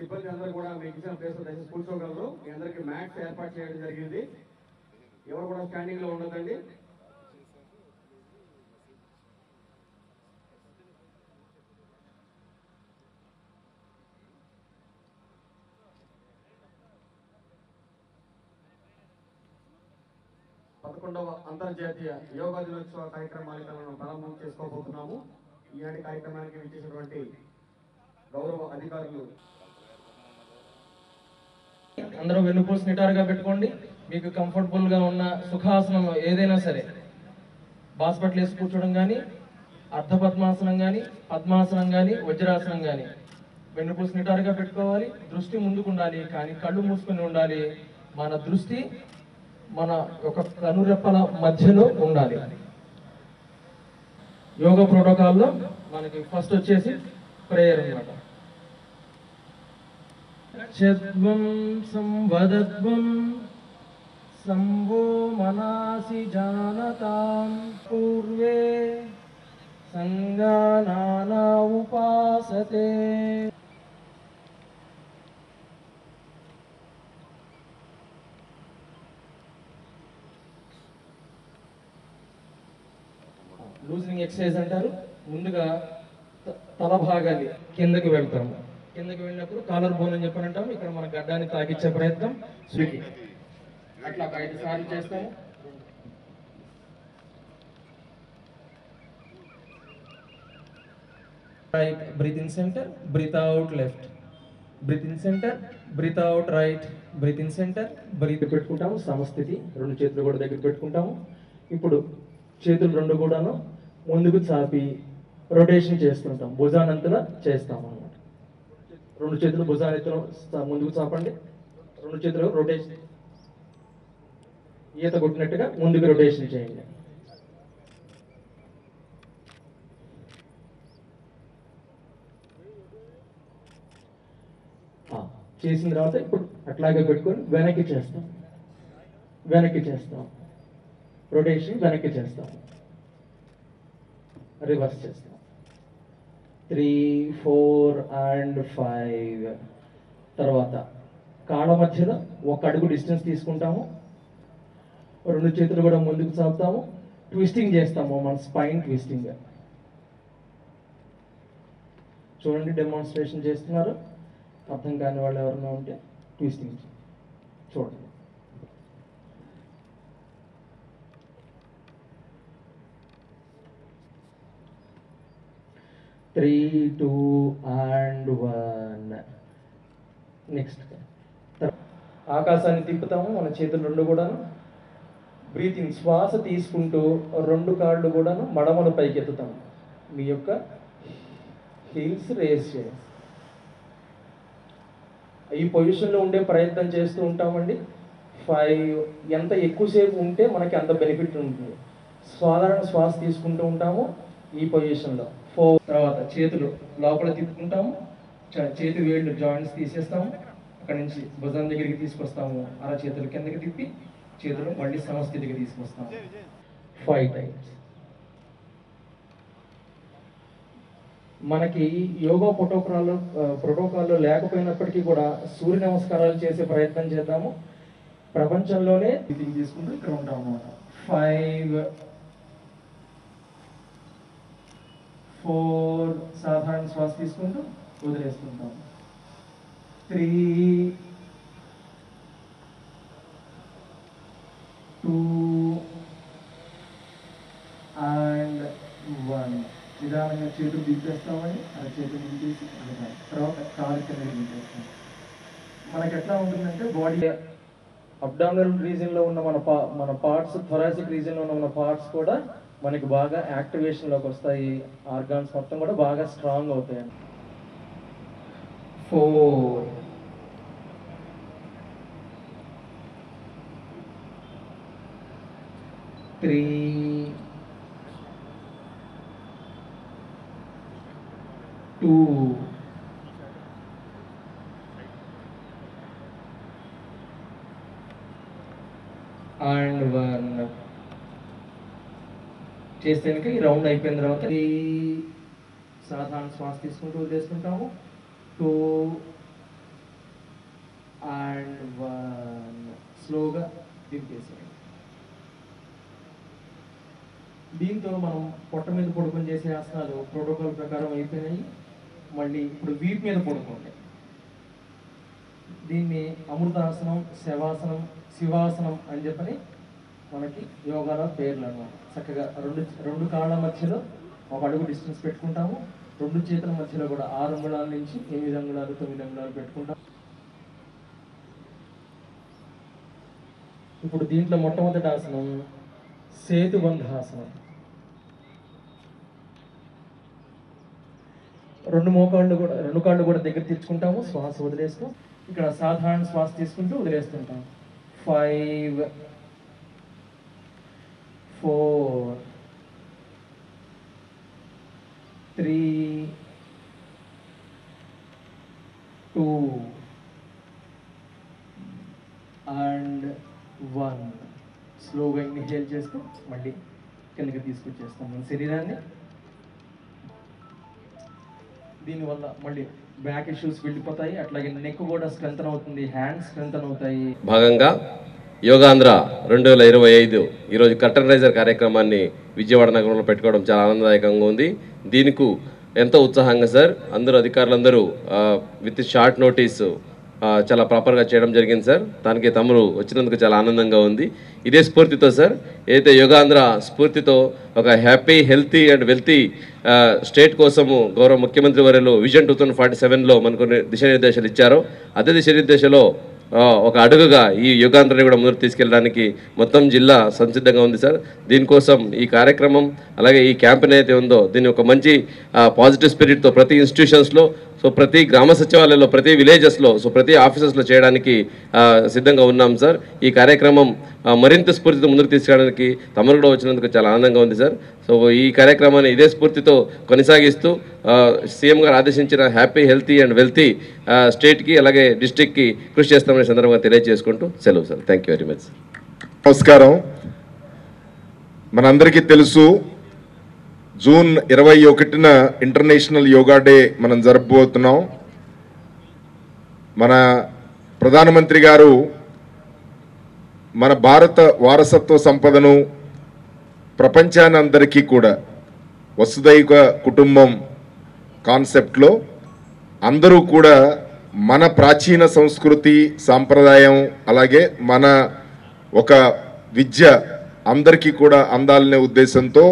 సిబ్బంది అందరూ కూడా మీకు ఇచ్చిన ప్లేస్ లో దయచేసి కూర్చోగలరు. మీ అందరికీ మ్యాట్స్ ఏర్పాటు చేయడం జరిగింది. ఎవరు కూడా స్టాండింగ్ లో ఉండదండి. పదకొండవ అంతర్జాతీయ యోగా దినోత్సవ కార్యక్రమానికి మనం ప్రారంభం చేసుకోబోతున్నాము. ఈనాటి కార్యక్రమానికి విచ్చేసినటువంటి గౌరవ అధికారులు అందరూ వెన్నుపూసి నిటారుగా పెట్టుకోండి. మీకు కంఫర్టబుల్ గా ఉన్న సుఖాసనం ఏదైనా సరే, బాస్పట్లు వేసి కూర్చోవడం కానీ, అర్ధపద్మాసనం కానీ, పద్మాసనం కానీ, వజ్రాసనం కానీ, వెన్నుపూసి నిటారుగా పెట్టుకోవాలి. దృష్టి ముందుకు ఉండాలి, కానీ కళ్ళు మూసుకొని ఉండాలి. మన దృష్టి మన ఒక కనురెప్పల మధ్యలో ఉండాలి. యోగా ప్రోటోకాల్లో మనకి ఫస్ట్ వచ్చేసి ప్రేయర్ అన్నమాట. చద్వం సంవదద్వం సంవో మనాసి జానతాం పూర్వే సంగానానా ఉపాసతే. లూజనింగ్ ఎక్సర్సైజ్ అంటారు. ముందుగా తల భాగాన్ని కిందకి వెళ్తాము. కిందకి వెళ్ళినప్పుడు కాలర్ బోన్ అని చెప్పని అంటాము. ఇక్కడ మన గడ్డాన్ని తాకిచ్చే ప్రయత్నం స్వీట్. అట్లా 5 సార్లు చేస్తాము. Right, breathe in centre, breathe out left, breathe in centre, breathe out right, breathe in centre, breathe పెట్టుకుంటాము. సమస్థితి, 2 చేతులు కూడా దగ్గర పెట్టుకుంటాము. ఇప్పుడు చేతులు 2 కూడాను ముందుకు చాపి రొటేషన్ చేస్తుంటాం. భుజానంతలా చేస్తాం అన్నమాట. 2 చేతులు భుజానెత్తున ముందుకు చాపండి. 2 చేతులు రొటేషన్, ఈత కొట్టినట్టుగా ముందుకు రొటేషన్ చేయండి. చేసిన తర్వాత ఇప్పుడు అట్లాగే పెట్టుకొని వెనక్కి చేస్తాం. వెనక్కి చేస్తాం, రొటేషన్ వెనక్కి చేస్తాం, రివర్స్ చేస్తాం. 3, 4 and 5. తర్వాత కాళ్ళ మధ్యలో 1 అడుగు డిస్టెన్స్ తీసుకుంటాము. 2 చేతులు కూడా ముందుకు చాపుతాము. ట్విస్టింగ్ చేస్తాము, మన స్పైన్ ట్విస్టింగ్. చూడండి, డెమాన్స్ట్రేషన్ చేస్తున్నారు. అర్థం కాని వాళ్ళు ఎవరైనా ఉంటే ట్విస్టింగ్ చూడండి. 3, 2 and 1. నెక్స్ట్ ఆకాశాన్ని తిప్పుతాము. మన చేతులు 2 కూడాను బ్రీతింగ్, శ్వాస తీసుకుంటూ 2 కాళ్ళు కూడాను మడమల పైకి ఎత్తుతాము. మీ యొక్క హీల్స్ రేస్ చేయాలి. ఈ పొజిషన్లో ఉండే ప్రయత్నం చేస్తూ ఉంటామండి. 5 ఎంత ఎక్కువసేపు ఉంటే మనకి అంత బెనిఫిట్ ఉంటుంది. సాధారణ శ్వాస తీసుకుంటూ ఉంటాము ఈ పొజిషన్లో. 4. తర్వాత చేతులు లోపల తిప్పుకుంటాము. చేతి వేళ్ళు జాయింట్స్ తీసేస్తాము. అక్కడి నుంచి భుజం దగ్గరికి తీసుకొస్తాము. చేతులు కిందకి తిప్పి చేతులు మళ్ళీ సమస్థితికి తీసుకొస్తాము. 5 times. మనకి యోగా ప్రోటోకాల్లో లేకపోయినప్పటికీ కూడా సూర్య నమస్కారాలు చేసే ప్రయత్నం చేద్దాము. ప్రపంచంలోనే తీసుకుంటూ ఇక్కడ ఉంటాం అన్నమాట. 5, 4 సాధారణ శ్వాస తీసుకుంటూ వదిలేస్తుంటాం. 3, 2 and 1. నిదానంగా చేతులు దింపేస్తామని చేతులు దింపేసి తర్వాత కాలు కింద దింపేస్తాం. మనకి ఎట్లా ఉంటుందంటే బాడీ అబ్డామినల్ రీజన్లో ఉన్న మన పార్ట్స్, థొరాసిక్ రీజన్లో ఉన్న మన పార్ట్స్ కూడా మనకి బాగా యాక్టివేషన్లోకి వస్తాయి. ఆర్గాన్స్ మొత్తం కూడా బాగా స్ట్రాంగ్ అవుతాయి. 4, 3, 2 and 1. చేస్తే ఈ రౌండ్ అయిపోయిన తర్వాత సాధారణ శ్వాస తీసుకుంటూ వదిలేసుకుంటాము. 2 అండ్ వన్. స్లోగా దింపేసేయండి. దీంతో మనం పొట్ట మీద పడుకొని చేసే ఆసనాలు ప్రోటోకాల్ ప్రకారం అయిపోయినాయి. మళ్ళీ ఇప్పుడు వీపు మీద పడుకోండి. దీన్ని అమృతాసనం, శవాసనం, శివాసనం అని చెప్పని మనకి యోగాలో పేర్లు అన్నమాట. చక్కగా రెండు కాళ్ళ మధ్యలో ఒక అడుగు డిస్టెన్స్ పెట్టుకుంటాము. రెండు చేతుల మధ్యలో కూడా 6 అంగుళాల నుంచి 8 అంగుళాలు 9 అంగుళాలు పెట్టుకుంటాం. ఇప్పుడు దీంట్లో మొట్టమొదటి ఆసనం సేతుబంధాసనం. రెండు కాళ్ళు కూడా దగ్గర తెచ్చుకుంటాము. శ్వాస వదిలేస్తూ ఇక్కడ సాధారణ శ్వాస తీసుకుంటూ వదిలేస్తుంటాం. 5 4 3 2 అండ్ 1. స్లోగా ఇన్హేల్ చేస్తూ మళ్ళీ కిందకి తీసుకొచ్చేస్తాం మన శరీరాన్ని. దీనివల్ల మళ్ళీ బ్యాక్ ఇష్యూస్ వెళ్ళిపోతాయి. అట్లాగే నెక్ కూడా స్ట్రెంథన్ అవుతుంది, హ్యాండ్స్ స్ట్రెంథన్ అవుతాయి. భాగంగా యోగాంధ్ర 2025 ఈరోజు కర్టన్ రైజర్ కార్యక్రమాన్ని విజయవాడ నగరంలో పెట్టుకోవడం చాలా ఆనందదాయకంగా ఉంది. దీనికి ఎంతో ఉత్సాహంగా సార్ అందరూ అధికారులందరూ విత్ షార్ట్ నోటీస్ చాలా ప్రాపర్గా చేయడం జరిగింది సార్. దానికి తమరు వచ్చినందుకు చాలా ఆనందంగా ఉంది. ఇదే స్ఫూర్తితో సార్ ఏదైతే యోగాంధ్ర స్ఫూర్తితో ఒక happy, healthy and wealthy state కోసము గౌరవ ముఖ్యమంత్రి వర్యులు విజన్ 2047లో మనకు దిశానిర్దేశాలు ఇచ్చారో అదే దిశానిర్దేశంలో ఒక అడుగుగా ఈ యోగాంధ్రని కూడా ముందుకు తీసుకెళ్ళడానికి మొత్తం జిల్లా సంసిద్ధంగా ఉంది సార్. దీనికోసం ఈ కార్యక్రమం అలాగే ఈ క్యాంపెయిన్ అయితే ఉందో దీన్ని ఒక మంచి పాజిటివ్ స్పిరిట్తో ప్రతి ఇన్స్టిట్యూషన్స్లో, సో ప్రతి గ్రామ సచివాలయంలో, ప్రతి విలేజెస్లో, సో ప్రతి ఆఫీసెస్లో చేయడానికి సిద్ధంగా ఉన్నాం సార్. ఈ కార్యక్రమం మరింత స్ఫూర్తితో ముందుకు తీసుకెళ్ళడానికి తమరు కూడా వచ్చినందుకు చాలా ఆనందంగా ఉంది సార్. సో ఈ కార్యక్రమాన్ని ఇదే స్ఫూర్తితో కొనసాగిస్తూ సీఎం గారు ఆదేశించిన హ్యాపీ, హెల్తీ అండ్ వెల్తీ స్టేట్కి అలాగే డిస్ట్రిక్ట్కి కృషి చేస్తామనే సందర్భంగా తెలియజేసుకుంటూ సెలవు sir. Thank you very much. నమస్కారం. మనందరికీ తెలుసు జూన్ 21న ఇంటర్నేషనల్ యోగా డే మనం జరపబోతున్నాం. మన ప్రధానమంత్రి గారు మన భారత వారసత్వ సంపదను ప్రపంచాన్ని అందరికీ కూడా వసుదైక కుటుంబం కాన్సెప్ట్లో అందరూ కూడా మన ప్రాచీన సంస్కృతి సాంప్రదాయం అలాగే మన ఒక విద్య అందరికీ కూడా అందాలనే ఉద్దేశంతో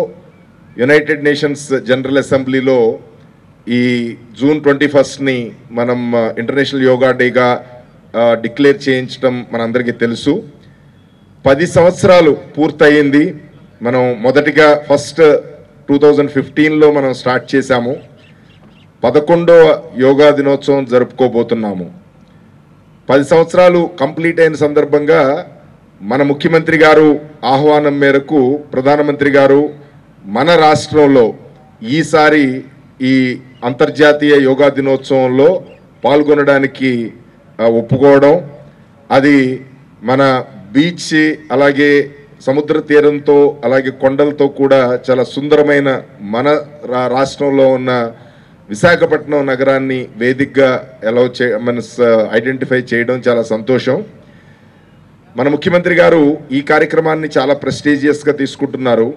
యునైటెడ్ నేషన్స్ జనరల్ అసెంబ్లీలో ఈ జూన్ 21ని మనం ఇంటర్నేషనల్ యోగా డేగా డిక్లేర్ చేయించడం మనందరికీ తెలుసు. 10 సంవత్సరాలు పూర్తయింది. మనం మొదటిగా ఫస్ట్ 2015లో మనం స్టార్ట్ చేశాము. 11వ యోగా దినోత్సవం జరుపుకోబోతున్నాము. 10 సంవత్సరాలు కంప్లీట్ అయిన సందర్భంగా మన ముఖ్యమంత్రి గారు ఆహ్వానం మేరకు ప్రధానమంత్రి గారు మన రాష్ట్రంలో ఈసారి ఈ అంతర్జాతీయ యోగా దినోత్సవంలో పాల్గొనడానికి ఒప్పుకోవడం, అది మన బీచ్ అలాగే సముద్ర తీరంతో అలాగే కొండలతో కూడా చాలా సుందరమైన మన రాష్ట్రంలో ఉన్న విశాఖపట్నం నగరాన్ని వేదికగా ఐడెంటిఫై చేయడం చాలా సంతోషం. మన ముఖ్యమంత్రి గారు ఈ కార్యక్రమాన్ని చాలా ప్రెస్టీజియస్గా తీసుకుంటున్నారు.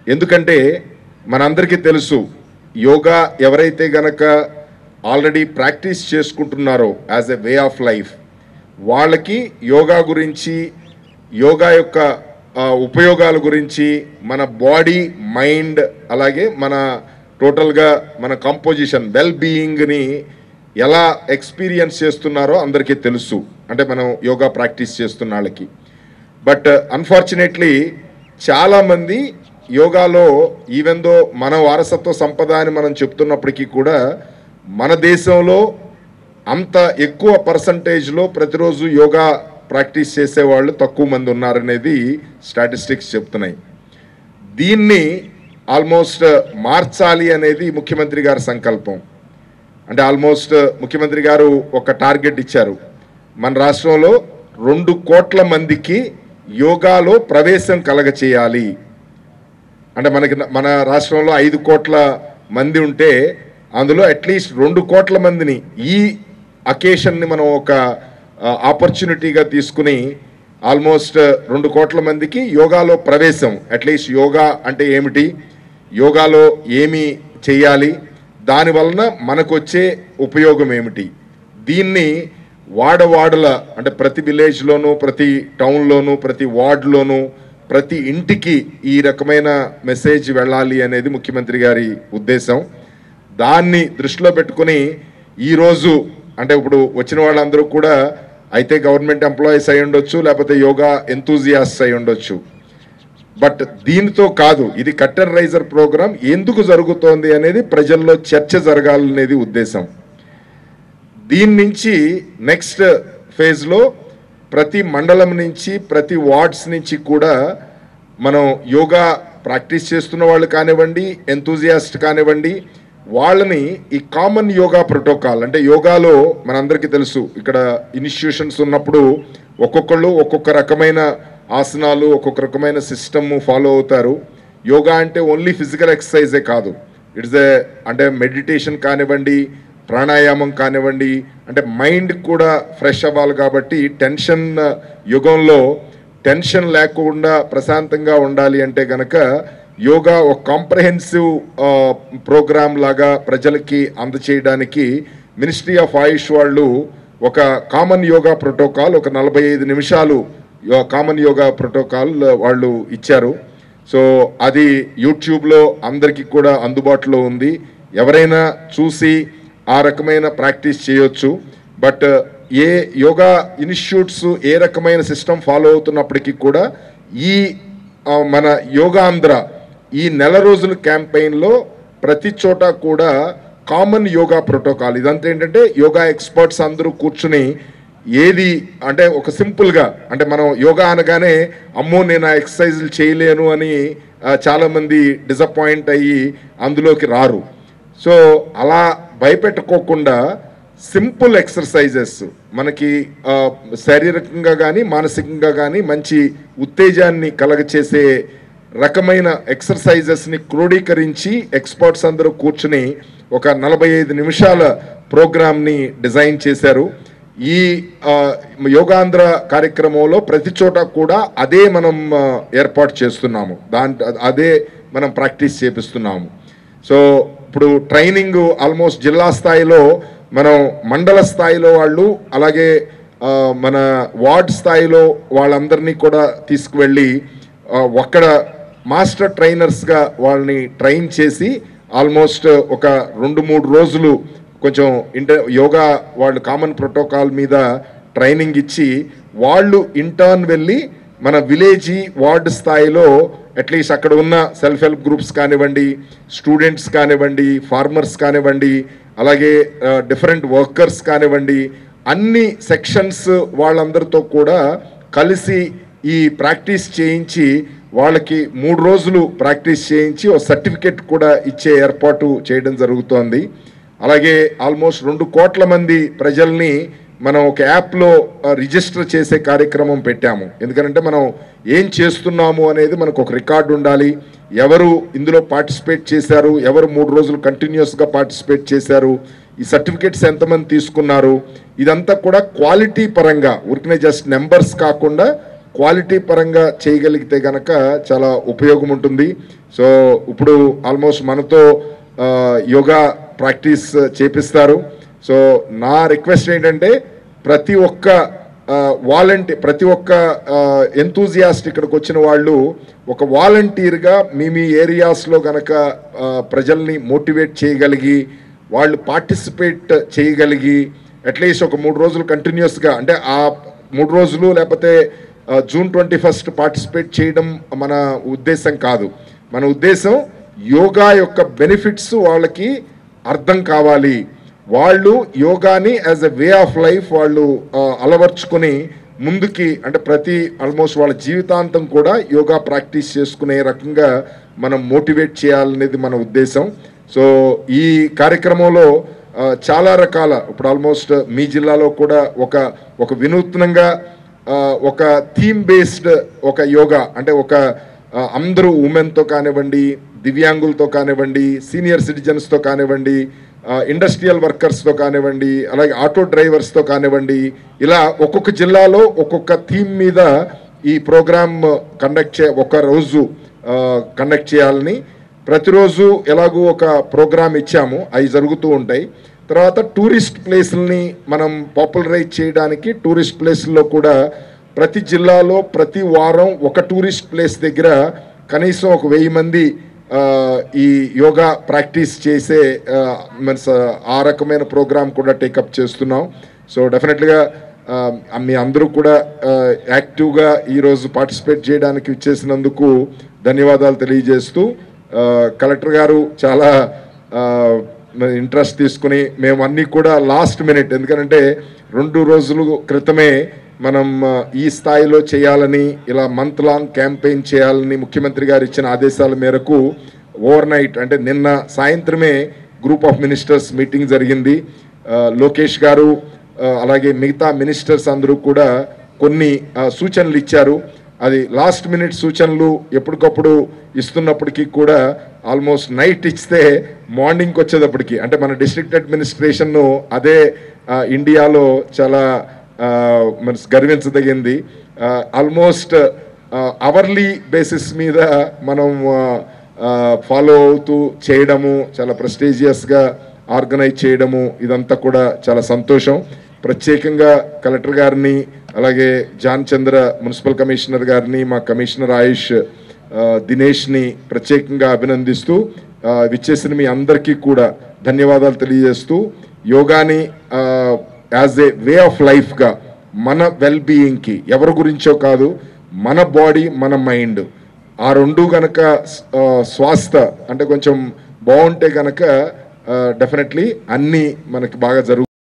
ఎందుకంటే మనందరికీ తెలుసు యోగా ఎవరైతే గనక ఆల్రెడీ ప్రాక్టీస్ చేసుకుంటున్నారో as a way of life వాళ్ళకి యోగా గురించి, యోగా యొక్క ఉపయోగాల గురించి, మన బాడీ, మైండ్ అలాగే మన టోటల్గా మన కంపోజిషన్, వెల్ బీయింగ్ని ఎలా ఎక్స్పీరియన్స్ చేస్తున్నారో అందరికీ తెలుసు, అంటే మనం యోగా ప్రాక్టీస్ చేస్తున్న వాళ్ళకి. బట్ అన్ఫార్చునేట్లీ చాలామంది యోగాలో ఈవెన్ దో మన వారసత్వ సంపద అని మనం చెప్తున్నప్పటికీ కూడా మన దేశంలో అంత ఎక్కువ పర్సంటేజ్లో ప్రతిరోజు యోగా ప్రాక్టీస్ చేసేవాళ్ళు తక్కువ మంది ఉన్నారనేది స్టాటిస్టిక్స్ చెప్తున్నాయి. దీన్ని ఆల్మోస్ట్ మార్చాలి అనేది ముఖ్యమంత్రి గారి సంకల్పం. అంటే ఆల్మోస్ట్ ముఖ్యమంత్రి గారు ఒక టార్గెట్ ఇచ్చారు. మన రాష్ట్రంలో 2 కోట్ల మందికి యోగాలో ప్రవేశం కలగచేయాలి. అంటే మన రాష్ట్రంలో 5 కోట్ల మంది ఉంటే అందులో అట్లీస్ట్ 2 కోట్ల మందిని ఈ అకేషన్ని మనం ఒక ఆపర్చునిటీగా తీసుకుని ఆల్మోస్ట్ 2 కోట్ల మందికి యోగాలో ప్రవేశం, అట్లీస్ట్ యోగా అంటే ఏమిటి, యోగాలో ఏమి చేయాలి, దానివలన మనకొచ్చే ఉపయోగం ఏమిటి, దీన్ని వాడవాడల అంటే ప్రతి విలేజ్లోనూ, ప్రతి టౌన్లోనూ, ప్రతి వార్డులోనూ, ప్రతి ఇంటికి ఈ రకమైన మెసేజ్ వెళ్ళాలి అనేది ముఖ్యమంత్రి గారి ఉద్దేశం. దాన్ని దృష్టిలో పెట్టుకుని ఈరోజు అంటే ఇప్పుడు వచ్చిన వాళ్ళందరూ కూడా అయితే గవర్నమెంట్ ఎంప్లాయీస్ అయి ఉండొచ్చు, లేకపోతే యోగా ఎంతూజియాస్ట్స్ అయి ఉండొచ్చు. బట్ దీనితో కాదు, ఇది కట్టెన్ రైజర్ ప్రోగ్రాం ఎందుకు జరుగుతోంది అనేది ప్రజల్లో చర్చ జరగాలనేది ఉద్దేశం. దీని నుంచి నెక్స్ట్ ఫేజ్లో ప్రతి మండలం నుంచి, ప్రతి వార్డ్స్ నుంచి కూడా మనం యోగా ప్రాక్టీస్ చేస్తున్న వాళ్ళు కానివ్వండి, ఎంతూజియాస్ట్ కానివ్వండి, వాళ్ళని ఈ కామన్ యోగా ప్రోటోకాల్ అంటే యోగాలో మనందరికీ తెలుసు, ఇక్కడ ఇన్స్టిట్యూషన్స్ ఉన్నప్పుడు ఒక్కొక్కళ్ళు ఒక్కొక్క రకమైన ఆసనాలు, ఒక్కొక్క రకమైన సిస్టమ్ ఫాలో అవుతారు. యోగా అంటే ఓన్లీ ఫిజికల్ ఎక్సర్సైజే కాదు, ఇట్స్ అంటే మెడిటేషన్ కానివ్వండి, ప్రాణాయామం కానివ్వండి, అంటే మైండ్ కూడా ఫ్రెష్ అవ్వాలి. కాబట్టి టెన్షన్ యుగంలో టెన్షన్ లేకుండా ప్రశాంతంగా ఉండాలి అంటే కనుక యోగా ఒక కాంప్రహెన్సివ్ ప్రోగ్రామ్ లాగా ప్రజలకి అందచేయడానికి మినిస్ట్రీ ఆఫ్ ఆయుష్ వాళ్ళు ఒక కామన్ యోగా ప్రోటోకాల్, ఒక 45 నిమిషాలు కామన్ యోగా ప్రోటోకాల్ వాళ్ళు ఇచ్చారు. సో అది యూట్యూబ్లో అందరికీ కూడా అందుబాటులో ఉంది, ఎవరైనా చూసి ఆ రకమైన ప్రాక్టీస్ చేయొచ్చు. బట్ ఏ యోగా ఇన్స్టిట్యూట్స్ ఏ రకమైన సిస్టమ్ ఫాలో అవుతున్నప్పటికీ కూడా ఈ మన యోగాంధ్ర ఈ నెల రోజుల క్యాంపెయిన్లో ప్రతి చోట కూడా కామన్ యోగా ప్రోటోకాల్, ఇదంతా ఏంటంటే యోగా ఎక్స్పర్ట్స్ అందరూ కూర్చుని ఏది అంటే ఒక సింపుల్గా అంటే మనం యోగా అనగానే అమ్మో నేను ఆ ఎక్సర్సైజులు చేయలేను అని చాలామంది డిసప్పాయింట్ అయ్యి అందులోకి రారు. సో అలా భయపెట్టుకోకుండా సింపుల్ ఎక్సర్సైజెస్ మనకి శారీరకంగా కానీ మానసికంగా కానీ మంచి ఉత్తేజాన్ని కలగచేసే రకమైన ఎక్సర్సైజెస్ని క్రోడీకరించి ఎక్స్పర్ట్స్ అందరూ కూర్చుని ఒక 45 నిమిషాల ప్రోగ్రామ్ని డిజైన్ చేశారు. ఈ యోగాంధ్ర కార్యక్రమంలో ప్రతి చోట కూడా అదే మనం ఏర్పాటు చేస్తున్నాము, అదే మనం ప్రాక్టీస్ చేపిస్తున్నాము. సో ఇప్పుడు ట్రైనింగ్ ఆల్మోస్ట్ జిల్లా స్థాయిలో మనం మండల స్థాయిలో వాళ్ళు, అలాగే మన వార్డ్ స్థాయిలో వాళ్ళందరినీ కూడా తీసుకువెళ్ళి అక్కడ మాస్టర్ ట్రైనర్స్గా వాళ్ళని ట్రైన్ చేసి ఆల్మోస్ట్ ఒక 2-3 రోజులు కొంచెం యోగా వాళ్ళు కామన్ ప్రోటోకాల్ మీద ట్రైనింగ్ ఇచ్చి వాళ్ళు ఇంటర్న్ వెళ్ళి మన విలేజీ వార్డు స్థాయిలో అట్లీస్ట్ అక్కడ ఉన్న సెల్ఫ్ హెల్ప్ గ్రూప్స్ కానివ్వండి, స్టూడెంట్స్ కానివ్వండి, ఫార్మర్స్ కానివ్వండి, అలాగే డిఫరెంట్ వర్కర్స్ కానివ్వండి, అన్ని సెక్షన్స్ వాళ్ళందరితో కూడా కలిసి ఈ ప్రాక్టీస్ చేయించి వాళ్ళకి 3 రోజులు ప్రాక్టీస్ చేయించి ఒక సర్టిఫికెట్ కూడా ఇచ్చే ఏర్పాటు చేయడం జరుగుతోంది. అలాగే ఆల్మోస్ట్ 2 కోట్ల మంది ప్రజల్ని మనం ఒక యాప్లో రిజిస్టర్ చేసే కార్యక్రమం పెట్టాము. ఎందుకంటే మనం ఏం చేస్తున్నాము అనేది మనకు ఒక రికార్డు ఉండాలి, ఎవరు ఇందులో పార్టిసిపేట్ చేశారు, ఎవరు 3 రోజులు కంటిన్యూస్గా పార్టిసిపేట్ చేశారు, ఈ సర్టిఫికెట్స్ ఎంతమంది తీసుకున్నారు, ఇదంతా కూడా క్వాలిటీ పరంగా ఊరికనే జస్ట్ నెంబర్స్ కాకుండా క్వాలిటీ పరంగా చేయగలిగితే కనుక చాలా ఉపయోగం ఉంటుంది. సో ఇప్పుడు ఆల్మోస్ట్ మనతో యోగా ప్రాక్టీస్ చేపిస్తారు. సో నా రిక్వెస్ట్ ఏంటంటే ప్రతి ఒక్క ప్రతి ఒక్క ఎంతూజియాస్ట్ ఇక్కడికి వచ్చిన వాళ్ళు ఒక వాలంటీర్గా మీ ఏరియాస్లో కనుక ప్రజల్ని మోటివేట్ చేయగలిగి వాళ్ళు పార్టిసిపేట్ చేయగలిగి అట్లీస్ట్ ఒక 3 రోజులు కంటిన్యూస్గా అంటే ఆ 3 రోజులు లేకపోతే జూన్ 21 పార్టిసిపేట్ చేయడం మన ఉద్దేశం కాదు. మన ఉద్దేశం యోగా యొక్క బెనిఫిట్స్ వాళ్ళకి అర్థం కావాలి, వాళ్ళు యోగాని as a way of life వాళ్ళు అలవర్చుకొని ముందుకి అంటే ప్రతి ఆల్మోస్ట్ వాళ్ళ జీవితాంతం కూడా యోగా ప్రాక్టీస్ చేసుకునే రకంగా మనం మోటివేట్ చేయాలనేది మన ఉద్దేశం. సో ఈ కార్యక్రమంలో చాలా రకాల ఇప్పుడు ఆల్మోస్ట్ మీ జిల్లాలో కూడా ఒక వినూత్నంగా ఒక థీమ్ బేస్డ్ ఒక యోగా అంటే ఒక అందరూ ఉమెన్తో కానివ్వండి, దివ్యాంగులతో కానివ్వండి, సీనియర్ సిటిజన్స్తో కానివ్వండి, ఇండస్ట్రియల్ వర్కర్స్తో కానివ్వండి, అలాగే ఆటో డ్రైవర్స్తో కానివ్వండి, ఇలా ఒక్కొక్క జిల్లాలో ఒక్కొక్క థీమ్ మీద ఈ ప్రోగ్రామ్ ఒక రోజు కండక్ట్ చేయాలని ప్రతిరోజు ఎలాగూ ఒక ప్రోగ్రామ్ ఇచ్చాము. అవి జరుగుతూ ఉంటాయి. తర్వాత టూరిస్ట్ ప్లేసుల్ని మనం పాపులరైజ్ చేయడానికి టూరిస్ట్ ప్లేసుల్లో కూడా ప్రతి జిల్లాలో ప్రతి వారం ఒక టూరిస్ట్ ప్లేస్ దగ్గర కనీసం ఒక 1000 మంది ఈ యోగా ప్రాక్టీస్ చేసే ఆ రకమైన ప్రోగ్రామ్ కూడా టేకప్ చేస్తున్నాం. సో డెఫినెట్గా మీ అందరూ కూడా యాక్టివ్గా ఈరోజు పార్టిసిపేట్ చేయడానికి ఇచ్చేసినందుకు ధన్యవాదాలు తెలియజేస్తూ, కలెక్టర్ గారు చాలా ఇంట్రెస్ట్ తీసుకుని మేము అన్నీ కూడా లాస్ట్ మినిట్, ఎందుకంటే 2 రోజుల క్రితమే మనం ఈ స్థాయిలో చేయాలని, ఇలా మంత్ లాంగ్ క్యాంపెయిన్ చేయాలని ముఖ్యమంత్రి గారు ఇచ్చిన ఆదేశాల మేరకు ఓవర్ నైట్ అంటే నిన్న సాయంత్రమే గ్రూప్ ఆఫ్ మినిస్టర్స్ మీటింగ్ జరిగింది. లోకేష్ గారు అలాగే మిగతా మినిస్టర్స్ అందరూ కూడా కొన్ని సూచనలు ఇచ్చారు. అది లాస్ట్ మినిట్ సూచనలు ఎప్పటికప్పుడు ఇస్తున్నప్పటికీ కూడా ఆల్మోస్ట్ నైట్ ఇస్తే మార్నింగ్కి వచ్చేటప్పటికి, అంటే మన డిస్ట్రిక్ట్ అడ్మినిస్ట్రేషన్ను అదే ఇండియాలో చాలా గర్వించదగింది. ఆల్మోస్ట్ అవర్లీ బేసిస్ మీద మనం ఫాలో అవుతూ చేయడము, చాలా ప్రెస్టీజియస్గా ఆర్గనైజ్ చేయడము, ఇదంతా కూడా చాలా సంతోషం. ప్రత్యేకంగా కలెక్టర్ గారిని, అలాగే జాన్ చంద్ర మున్సిపల్ కమిషనర్ గారిని, మా కమిషనర్ ఆయుష్ దినేష్ని ప్రత్యేకంగా అభినందిస్తూ, విచ్చేసిన మీ అందరికీ కూడా ధన్యవాదాలు తెలియజేస్తూ, యోగాని యాజ్ ఏ వే ఆఫ్ లైఫ్గా మన వెల్బీయింగ్కి, ఎవరి గురించో కాదు, మన బాడీ మన మైండ్ ఆ 2 కనుక స్వాస్థ అంటే కొంచెం బాగుంటే కనుక డెఫినెట్లీ అన్నీ మనకి బాగా జరుగుతాయి.